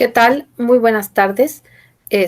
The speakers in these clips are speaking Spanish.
¿Qué tal? Muy buenas tardes.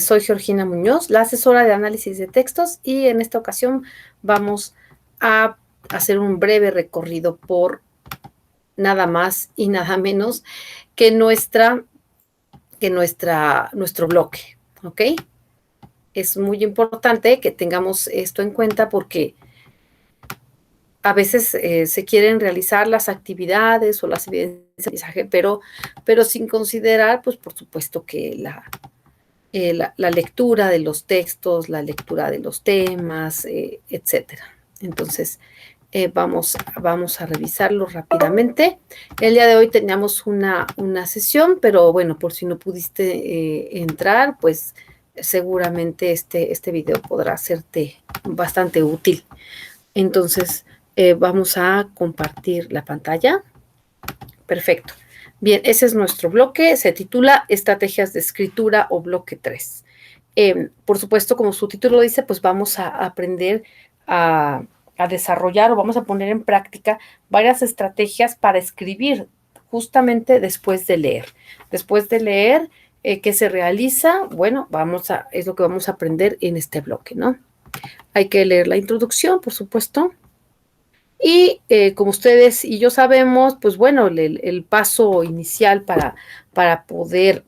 Soy Georgina Muñoz, la asesora de análisis de textos, y en esta ocasión vamos a hacer un breve recorrido por nada más y nada menos que nuestro bloque, ¿ok? Es muy importante que tengamos esto en cuenta porque a veces se quieren realizar las actividades o las evidencias de aprendizaje, pero sin considerar, pues por supuesto que la lectura de los textos, la lectura de los temas, etcétera. Entonces, vamos a revisarlo rápidamente. El día de hoy teníamos una sesión, pero bueno, por si no pudiste entrar, pues seguramente este video podrá serte bastante útil. Entonces, vamos a compartir la pantalla. Perfecto. Bien, ese es nuestro bloque, se titula Estrategias de Escritura o Bloque 3. Por supuesto, como su título dice, pues vamos a aprender a desarrollar o vamos a poner en práctica varias estrategias para escribir justamente después de leer. Después de leer, ¿qué se realiza? Bueno, es lo que vamos a aprender en este bloque, ¿no? Hay que leer la introducción, por supuesto, y como ustedes y yo sabemos, pues bueno, el paso inicial para poder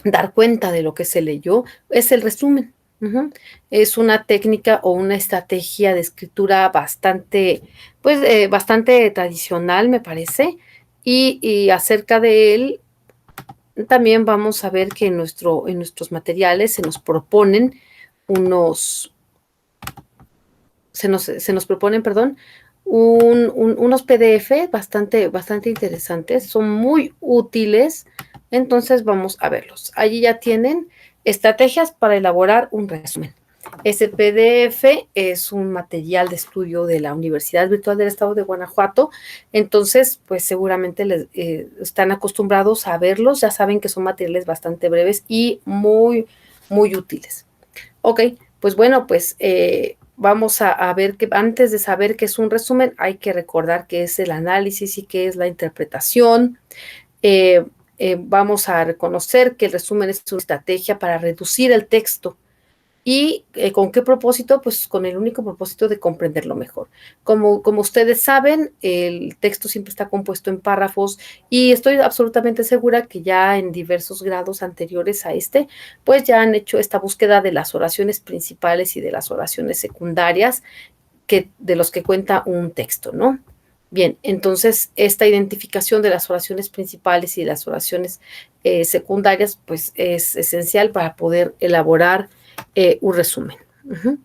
dar cuenta de lo que se leyó es el resumen. Ujú. Es una técnica o una estrategia de escritura bastante, pues, bastante tradicional, me parece, y acerca de él también vamos a ver que en nuestros materiales se nos proponen unos, se nos proponen, perdón, unos PDF bastante interesantes, son muy útiles, entonces vamos a verlos. Allí ya tienen estrategias para elaborar un resumen. Ese PDF es un material de estudio de la Universidad Virtual del Estado de Guanajuato, entonces pues seguramente están acostumbrados a verlos, ya saben que son materiales bastante breves y muy útiles. Ok, pues bueno, pues vamos a ver que antes de saber qué es un resumen, hay que recordar qué es el análisis y qué es la interpretación. Eh, Vamos a reconocer que el resumen es una estrategia para reducir el texto. ¿Y con qué propósito? Pues con el único propósito de comprenderlo mejor. Como ustedes saben, el texto siempre está compuesto en párrafos y estoy absolutamente segura que ya en diversos grados anteriores a este, pues ya han hecho esta búsqueda de las oraciones principales y de las oraciones secundarias de los que cuenta un texto, ¿no? Bien, entonces esta identificación de las oraciones principales y de las oraciones secundarias, pues es esencial para poder elaborar un resumen. Uh-huh.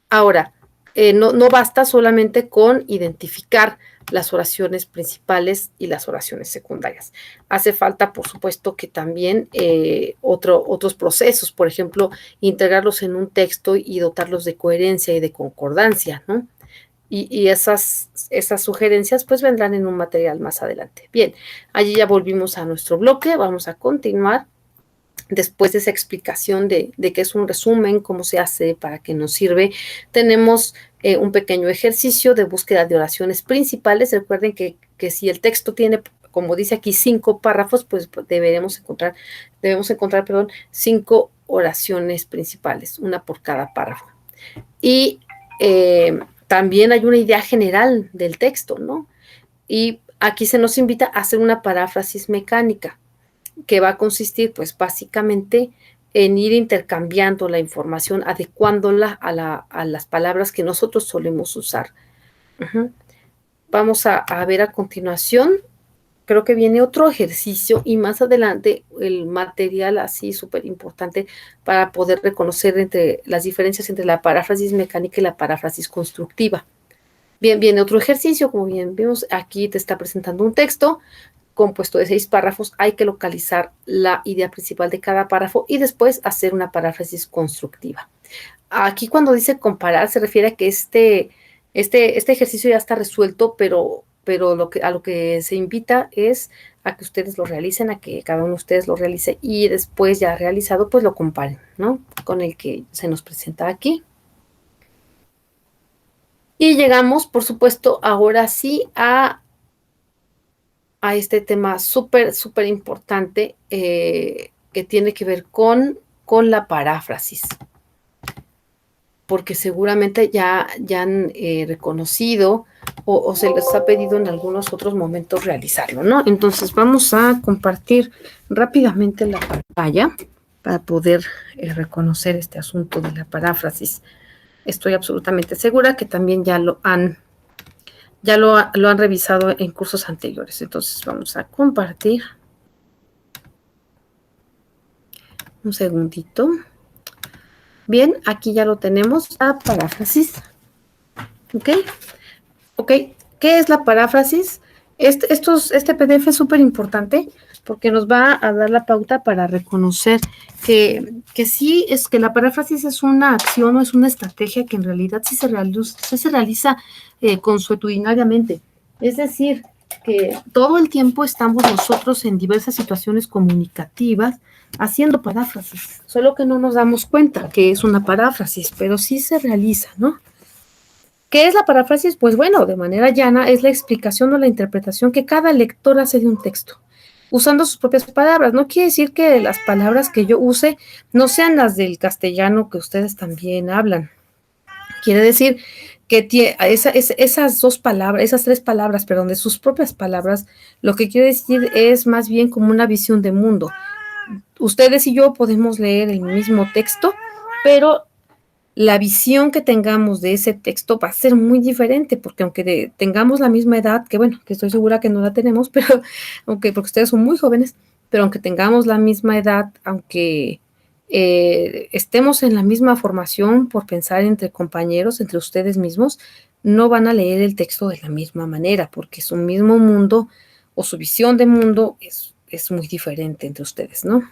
Ahora, no basta solamente con identificar las oraciones principales y las oraciones secundarias. Hace falta, por supuesto, que también otros procesos, por ejemplo, integrarlos en un texto y dotarlos de coherencia y de concordancia, ¿no? Y esas sugerencias pues vendrán en un material más adelante. Bien, allí ya volvimos a nuestro bloque, vamos a continuar. Después de esa explicación de qué es un resumen, cómo se hace, para qué nos sirve, tenemos un pequeño ejercicio de búsqueda de oraciones principales. Recuerden que si el texto tiene, como dice aquí, 5 párrafos, pues debemos encontrar, perdón, 5 oraciones principales, una por cada párrafo. Y también hay una idea general del texto, ¿no? Y aquí se nos invita a hacer una paráfrasis mecánica que va a consistir, pues, básicamente en ir intercambiando la información, adecuándola a las palabras que nosotros solemos usar. Uh-huh. Vamos a ver a continuación, creo que viene otro ejercicio y más adelante el material así súper importante para poder reconocer entre las diferencias entre la paráfrasis mecánica y la paráfrasis constructiva. Bien, viene otro ejercicio, como bien vimos, aquí te está presentando un texto compuesto de 6 párrafos, hay que localizar la idea principal de cada párrafo y después hacer una paráfrasis constructiva. Aquí cuando dice comparar se refiere a que este ejercicio ya está resuelto, pero a lo que se invita es a que ustedes lo realicen, a que cada uno de ustedes lo realice y después ya realizado, pues lo comparen, ¿no? Con el que se nos presenta aquí. Y llegamos, por supuesto, ahora sí a este tema súper, súper importante que tiene que ver con la paráfrasis, porque seguramente ya han reconocido o se les ha pedido en algunos otros momentos realizarlo, ¿no? Entonces vamos a compartir rápidamente la pantalla para poder reconocer este asunto de la paráfrasis. Estoy absolutamente segura que también lo han revisado en cursos anteriores. Entonces vamos a compartir. Un segundito. Bien, aquí ya lo tenemos, la paráfrasis. ¿Ok? ¿Ok? ¿Qué es la paráfrasis? Este PDF es súper importante porque nos va a dar la pauta para reconocer que sí, es que la paráfrasis es una acción o es una estrategia que en realidad sí se realiza consuetudinariamente. Es decir, que todo el tiempo estamos nosotros en diversas situaciones comunicativas haciendo paráfrasis, solo que no nos damos cuenta que es una paráfrasis, pero sí se realiza, ¿no? ¿Qué es la paráfrasis? Pues bueno, de manera llana es la explicación o la interpretación que cada lector hace de un texto, usando sus propias palabras. No quiere decir que las palabras que yo use no sean las del castellano que ustedes también hablan. Quiere decir que esas dos palabras, esas tres palabras, perdón, de sus propias palabras, lo que quiere decir es más bien como una visión de mundo. Ustedes y yo podemos leer el mismo texto, pero la visión que tengamos de ese texto va a ser muy diferente, porque aunque tengamos la misma edad, que bueno, que estoy segura que no la tenemos, pero porque ustedes son muy jóvenes, pero aunque tengamos la misma edad, aunque estemos en la misma formación por pensar entre compañeros, entre ustedes mismos, no van a leer el texto de la misma manera, porque su mismo mundo o su visión de mundo es muy diferente entre ustedes, ¿no?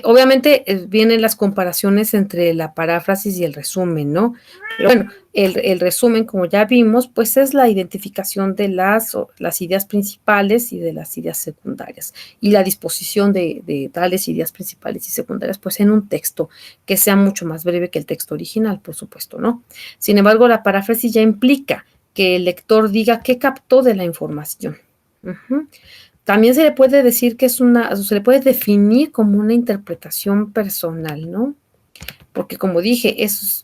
Obviamente vienen las comparaciones entre la paráfrasis y el resumen, ¿no? Pero bueno, el resumen, como ya vimos, pues es la identificación de las ideas principales y de las ideas secundarias y la disposición de tales ideas principales y secundarias, pues en un texto que sea mucho más breve que el texto original, por supuesto, ¿no? Sin embargo, la paráfrasis ya implica que el lector diga qué captó de la información. También se le puede decir que se le puede definir como una interpretación personal, ¿no? Porque como dije,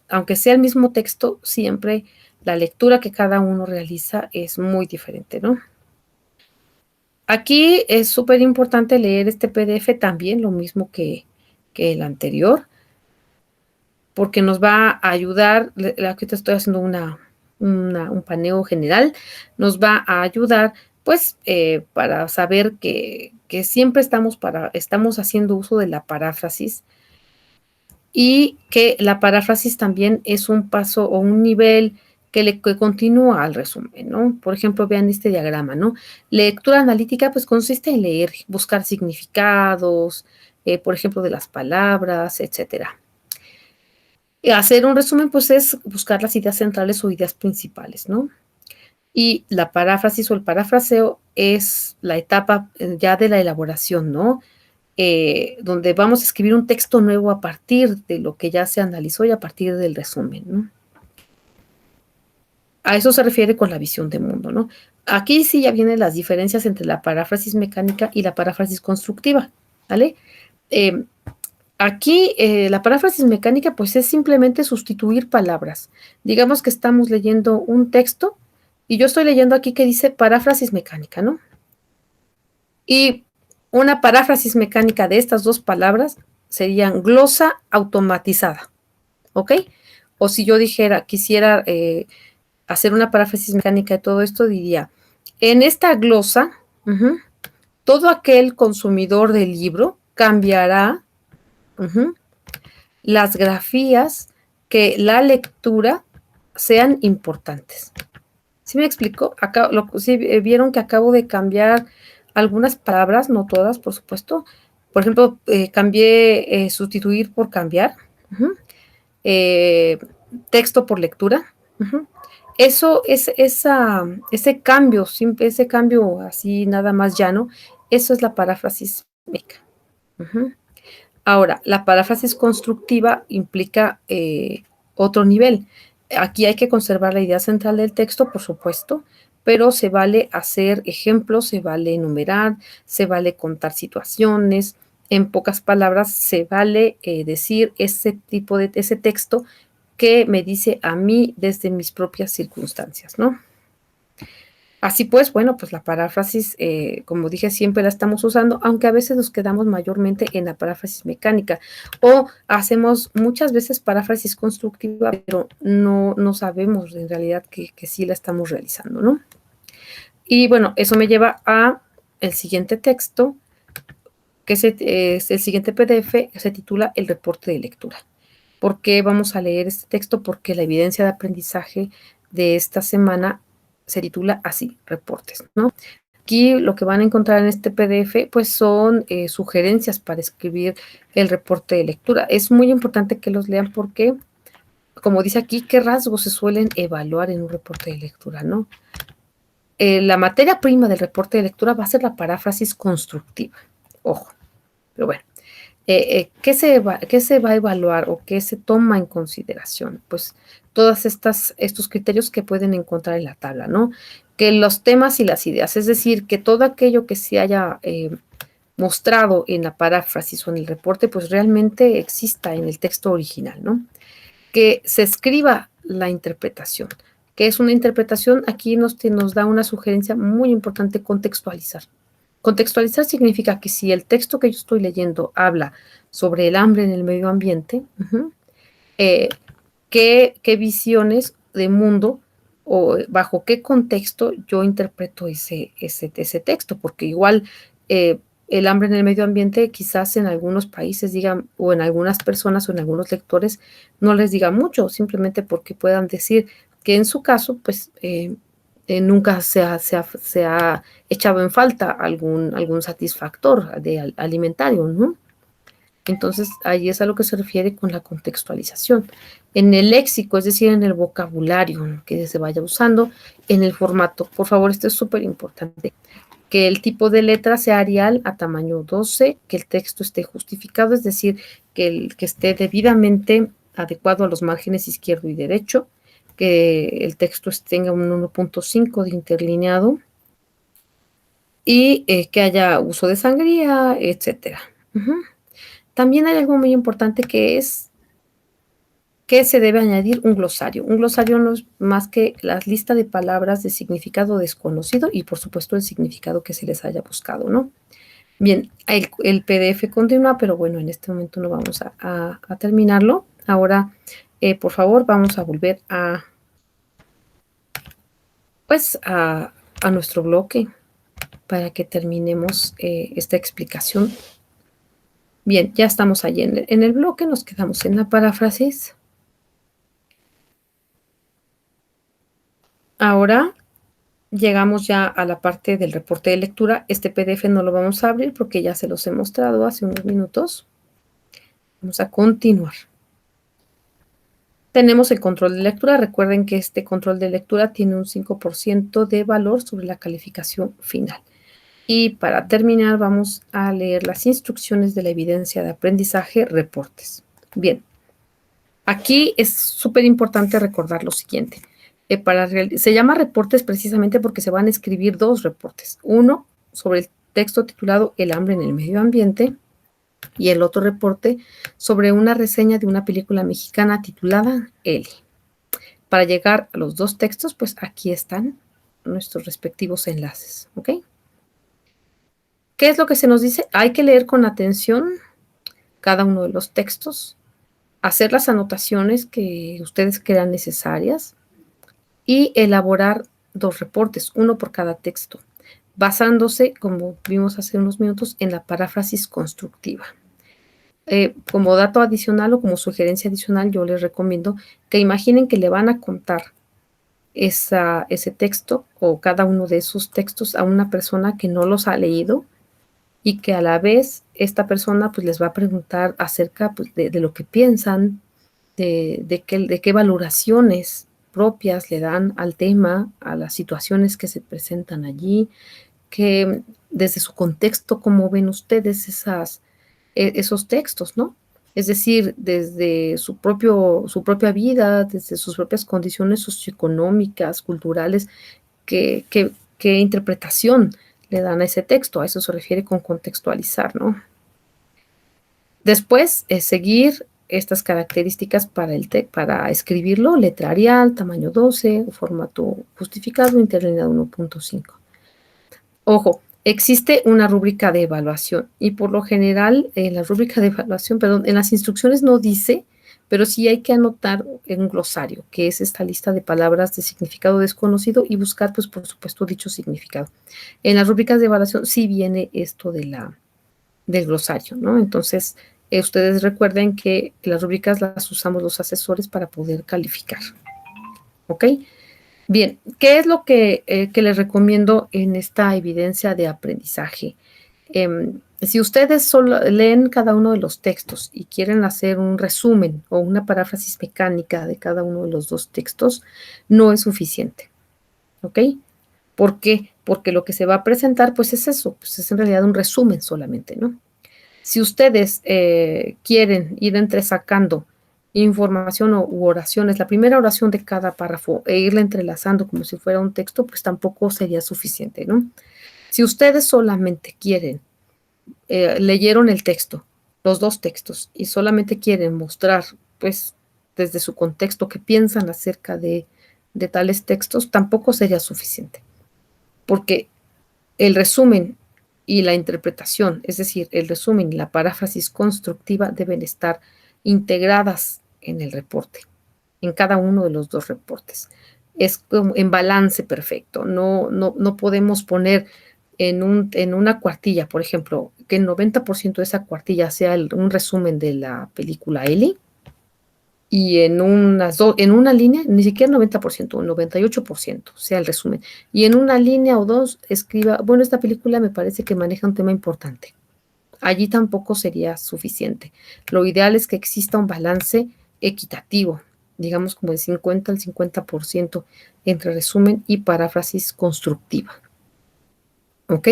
aunque sea el mismo texto, siempre la lectura que cada uno realiza es muy diferente, ¿no? Aquí es súper importante leer este PDF también, lo mismo que el anterior, porque nos va a ayudar, aquí te estoy haciendo un paneo general, nos va a ayudar pues para saber que siempre estamos haciendo uso de la paráfrasis y que la paráfrasis también es un paso o un nivel que continúa al resumen, ¿no? Por ejemplo, vean este diagrama, ¿no? Lectura analítica pues consiste en leer, buscar significados, por ejemplo, de las palabras, etcétera. Hacer un resumen, pues, es buscar las ideas centrales o ideas principales, ¿no? Y la paráfrasis o el parafraseo es la etapa ya de la elaboración, ¿no? Donde vamos a escribir un texto nuevo a partir de lo que ya se analizó y a partir del resumen, ¿no? A eso se refiere con la visión de mundo, ¿no? Aquí sí ya vienen las diferencias entre la paráfrasis mecánica y la paráfrasis constructiva, ¿vale? Aquí la paráfrasis mecánica pues es simplemente sustituir palabras. Digamos que estamos leyendo un texto y yo estoy leyendo aquí que dice paráfrasis mecánica, ¿no? Y una paráfrasis mecánica de estas dos palabras serían glosa automatizada, ¿ok? O si yo quisiera hacer una paráfrasis mecánica de todo esto, diría, en esta glosa, todo aquel consumidor del libro cambiará las grafías que la lectura sean importantes. ¿Sí me explico? Sí, vieron que acabo de cambiar algunas palabras, no todas, por supuesto. Por ejemplo, cambié sustituir por cambiar, texto por lectura. Eso es ese cambio así nada más llano, eso es la paráfrasis médica. Ahora, la paráfrasis constructiva implica otro nivel. Aquí hay que conservar la idea central del texto, por supuesto, pero se vale hacer ejemplos, se vale enumerar, se vale contar situaciones. En pocas palabras, se vale decir ese tipo de ese texto que me dice a mí desde mis propias circunstancias, ¿no? Así pues, bueno, pues la paráfrasis, como dije, siempre la estamos usando, aunque a veces nos quedamos mayormente en la paráfrasis mecánica o hacemos muchas veces paráfrasis constructiva, pero no sabemos en realidad que sí la estamos realizando, ¿no? Y bueno, eso me lleva a el siguiente texto, que es el siguiente PDF, que se titula El reporte de lectura. ¿Por qué vamos a leer este texto? Porque la evidencia de aprendizaje de esta semana se titula así, reportes, ¿no? Aquí lo que van a encontrar en este PDF, pues son sugerencias para escribir el reporte de lectura. Es muy importante que los lean porque, como dice aquí, qué rasgos se suelen evaluar en un reporte de lectura, ¿no? La materia prima del reporte de lectura va a ser la paráfrasis constructiva. Ojo, pero bueno. ¿Qué se va a evaluar o qué se toma en consideración? Pues todos estos criterios que pueden encontrar en la tabla, ¿no? Que los temas y las ideas, es decir, que todo aquello que se haya mostrado en la paráfrasis o en el reporte, pues realmente exista en el texto original, ¿no? Que se escriba la interpretación. ¿Qué es una interpretación? Aquí nos da una sugerencia muy importante: contextualizar. Contextualizar significa que si el texto que yo estoy leyendo habla sobre el hambre en el medio ambiente, eh, ¿qué visiones de mundo o bajo qué contexto yo interpreto ese texto? Porque igual el hambre en el medio ambiente quizás en algunos países digan, o en algunas personas o en algunos lectores no les diga mucho, simplemente porque puedan decir que en su caso, pues nunca se ha echado en falta algún satisfactor alimentario, ¿no? Entonces, ahí es a lo que se refiere con la contextualización. En el léxico, es decir, en el vocabulario que se vaya usando, en el formato. Por favor, esto es súper importante. Que el tipo de letra sea Arial a tamaño 12, que el texto esté justificado, es decir, que esté debidamente adecuado a los márgenes izquierdo y derecho, que el texto tenga un 1.5 de interlineado y que haya uso de sangría, etcétera. También hay algo muy importante que es que se debe añadir un glosario. Un glosario no es más que la lista de palabras de significado desconocido y, por supuesto, el significado que se les haya buscado, ¿no? Bien, el PDF continúa, pero bueno, en este momento no vamos a terminarlo. Ahora, por favor, vamos a volver pues, a nuestro bloque para que terminemos esta explicación. Bien, ya estamos allí en el bloque, nos quedamos en la paráfrasis. Ahora llegamos ya a la parte del reporte de lectura. Este PDF no lo vamos a abrir porque ya se los he mostrado hace unos minutos. Vamos a continuar. Tenemos el control de lectura. Recuerden que este control de lectura tiene un 5% de valor sobre la calificación final. Y para terminar, vamos a leer las instrucciones de la evidencia de aprendizaje, reportes. Bien, aquí es súper importante recordar lo siguiente. Se llama reportes precisamente porque se van a escribir dos reportes. Uno sobre el texto titulado El hambre en el medio ambiente y el otro reporte sobre una reseña de una película mexicana titulada Eli. Para llegar a los dos textos, pues aquí están nuestros respectivos enlaces, ¿ok? ¿Qué es lo que se nos dice? Hay que leer con atención cada uno de los textos, hacer las anotaciones que ustedes crean necesarias y elaborar dos reportes, uno por cada texto, basándose, como vimos hace unos minutos, en la paráfrasis constructiva. Como dato adicional o como sugerencia adicional, yo les recomiendo que imaginen que le van a contar ese texto o cada uno de esos textos a una persona que no los ha leído y que a la vez esta persona pues les va a preguntar acerca pues, de lo que piensan, de qué valoraciones propias le dan al tema, a las situaciones que se presentan allí, que desde su contexto, cómo ven ustedes esos textos, ¿no? Es decir, desde su propia vida, desde sus propias condiciones socioeconómicas, culturales, qué interpretación le dan a ese texto. A eso se refiere con contextualizar, ¿no? Después, seguir estas características para escribirlo: letra Arial, tamaño 12, formato justificado, interlineado 1.5. Ojo, existe una rúbrica de evaluación y por lo general en la rúbrica de evaluación, perdón, en las instrucciones no dice, pero sí hay que anotar en un glosario, que es esta lista de palabras de significado desconocido, y buscar, pues, por supuesto, dicho significado. En las rúbricas de evaluación sí viene esto del glosario, ¿no? Entonces, ustedes recuerden que las rúbricas las usamos los asesores para poder calificar, ¿ok? Bien, ¿qué es lo que les recomiendo en esta evidencia de aprendizaje? Si ustedes solo leen cada uno de los textos y quieren hacer un resumen o una paráfrasis mecánica de cada uno de los dos textos, no es suficiente, ¿ok? ¿Por qué? Porque lo que se va a presentar, pues es eso, pues es en realidad un resumen solamente, ¿no? Si ustedes quieren ir entresacando información u oraciones, la primera oración de cada párrafo, e irla entrelazando como si fuera un texto, pues tampoco sería suficiente, ¿no? Si ustedes solamente quieren, leyeron el texto, los dos textos, y solamente quieren mostrar, pues, desde su contexto qué piensan acerca de tales textos, tampoco sería suficiente, porque el resumen y la interpretación, es decir, el resumen y la paráfrasis constructiva, deben estar integradas en el reporte, en cada uno de los dos reportes. Es como en balance perfecto. No podemos poner en una cuartilla, por ejemplo, que el 90% de esa cuartilla sea un resumen de la película Ellie, y en una línea, ni siquiera 90%, un 98% sea el resumen. Y en una línea o dos escriba, bueno, esta película me parece que maneja un tema importante. Allí tampoco sería suficiente. Lo ideal es que exista un balance equitativo, digamos como de 50 al 50% entre resumen y paráfrasis constructiva. ¿Ok?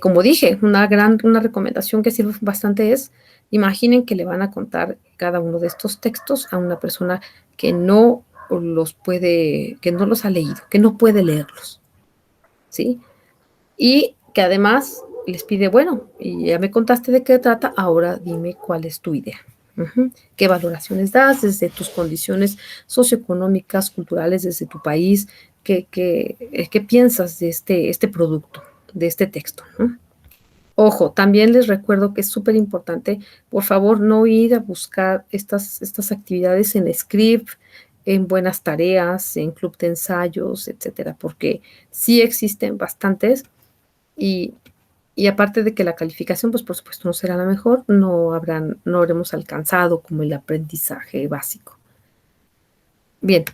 Como dije, una recomendación que sirve bastante es: imaginen que le van a contar cada uno de estos textos a una persona que no que no los ha leído, que no puede leerlos, ¿sí? Y que además les pide, bueno, y ya me contaste de qué trata, ahora dime cuál es tu idea. ¿Qué valoraciones das desde tus condiciones socioeconómicas, culturales, desde tu país? ¿Qué piensas de este producto, de este texto, ¿no? Ojo, también les recuerdo que es súper importante, por favor, no ir a buscar estas actividades en Script, en Buenas Tareas, en Club de Ensayos, etcétera, porque sí existen bastantes, y, y aparte de que la calificación, pues por supuesto no será la mejor, no habremos alcanzado como el aprendizaje básico. Bien,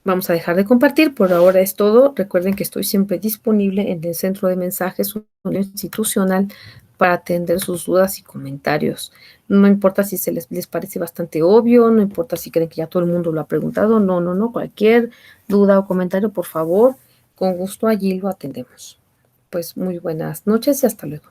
vamos a dejar de compartir. Por ahora es todo. Recuerden que estoy siempre disponible en el centro de mensajes institucional para atender sus dudas y comentarios. No importa si les parece bastante obvio, no importa si creen que ya todo el mundo lo ha preguntado. No. Cualquier duda o comentario, por favor, con gusto allí lo atendemos. Pues muy buenas noches y hasta luego.